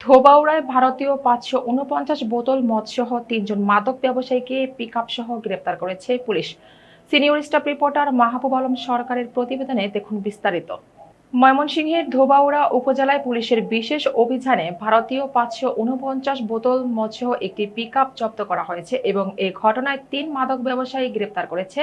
ধোবাউড়ায় ভারতীয় ৫৪৯ বোতল মদসহ ৩ জন মাদক ব্যবসায়ীকে পিকআপসহ গ্রেপ্তার করেছে police. Senior staff reporter Mahbub Alam সরকারের প্রতিবেদনে দেখুন বিস্তারিত। ময়মনসিংহের ধোবাউড়া উপজেলায় পুলিশের বিশেষ অভিযানে ভারতীয় ৫৪৯ বোতল মদসহ একটি পিকআপ জব্দ করা হয়েছে এবং এ ঘটনায় ৩ মাদক ব্যবসায়ী গ্রেপ্তার করেছে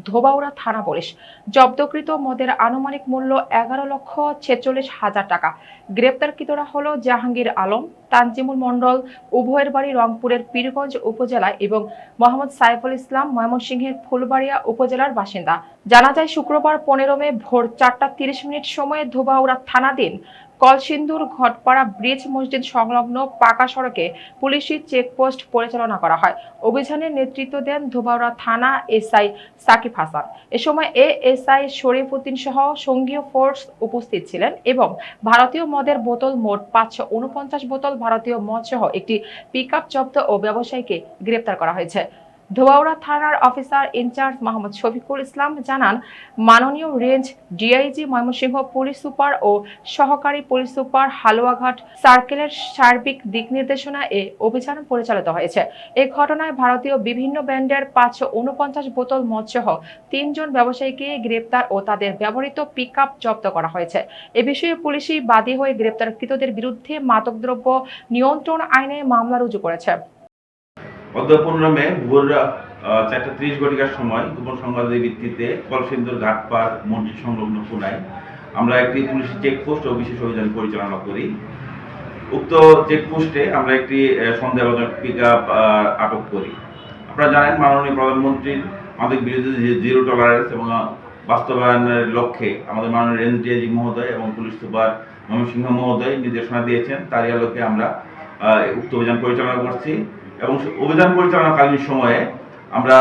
ধোবাউড়া থানা পুলিশ। জব্দকৃত মদের আনুমানিক মূল্য ১১,৪৬,০০০ টাকা। গ্রেপ্তারকৃতরা হলো জাহাঙ্গীর আলম, তানজিমুল মণ্ডল, উভয়ের বাড়ি রংপুরের পীরগঞ্জ উপজেলায় এবং মোহাম্মদ সাইফুল ইসলাম ময়মনসিংহের ফুলবাড়িয়া উপজেলার বাসিন্দা। জানা যায় শুক্রবার ১৫ মে ভোর ৪টা ৩০ সময়ে ধোবাউড়া থানাধীন কলসিন্দুর ঘটপাড়া ব্রিজ মসজিদ সংলগ্ন পাকা সড়কে পুলিশি চেকপোস্ট পরিচালনা করা হয়। অভিযানের নেতৃত্ব দেন ধোবাউড়া থানা এসআই সাকিব হাসান। এ সময় এএসআই শরীফ উদ্দিন সহ সঙ্গীয় ফোর্স উপস্থিত ছিলেন এবং ভারতীয় মদের বোতল মোট ৫৪৯ বোতল ভারতীয় মদ সহ একটি পিকআপ জব্দ ও ব্যবসায়ীকে গ্রেপ্তার করা হয়েছে। ধোবাউড়া থানার অফিসার ইনচার্জ মোহাম্মদ শফিকুল ইসলাম জানান, মাননীয় range DIG Mymensingh police super ও সহকারী পুলিশ সুপার হালুয়াঘাট সার্কেলের সার্বিক দিক নির্দেশনা এ অভিযান পরিচালিত হয়েছে। এ ঘটনায় ভারতীয় বিভিন্ন ব্র্যান্ডের ৫৪৯ বোতল মদসহ ৩ জন ব্যবসায়ীকে গ্রেপ্তার ও তাদের ব্যবহৃত পিকআপ জব্দ করা হয়েছে। এ বিষয়ে পুলিশই বাদী হয়ে গ্রেপ্তারকৃতদের বিরুদ্ধে মাদকদ্রব্য নিয়ন্ত্রণ আইনে মামলা রুজু করেছে। গত 15 মে ভোর 4টা 30 ঘটিকার সময় গোপন সংবাদের ভিত্তিতে কলসিন্দুর ঘাটপাড় মসজিদ সংলগ্ন কোনায় আমরা একটি পুলিশি চেকপোস্ট ও বিশেষ অভিযান পরিচালনা করি। উক্ত চেকপোস্টে আমরা একটি সন্দেহভাজন পিকআপ আটক করি। আপনারা জানেন, মাননীয় প্রধানমন্ত্রীর মাদক বিরোধী জিরো টলারেন্স এবং বাস্তবায়নের লক্ষ্যে আমাদের মাননীয় রেঞ্জ ডিআইজি মহোদয় এবং পুলিশ সুপার ময়মনসিংহ মহোদয় নির্দেশনা দিয়েছেন। তারই আলোকে আমরা উক্ত অভিযান পরিচালনা করছি এবং অভিযান পরিচালনাকালীন সময়ে আমরা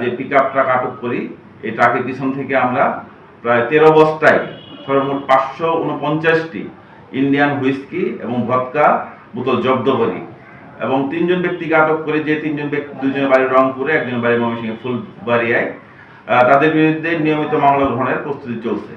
যে পিকআপ ট্রাক আটক করি, এই ট্রাকের পিছন থেকে আমরা প্রায় 13 বস্তায় সর্বমোট 549টি ইন্ডিয়ান হুইস্কি এবং ভদকা বোতল জব্দ করি এবং 3 জন ব্যক্তিকে আটক করি। যে 3 জন ব্যক্তি, 2জনের বাড়ি রংপুরে, 1জনের বাড়ি ময়মনসিংহের ফুলবাড়িয়ায়। তাদের বিরুদ্ধে নিয়মিত মামলা গ্রহণের প্রস্তুতি চলছে।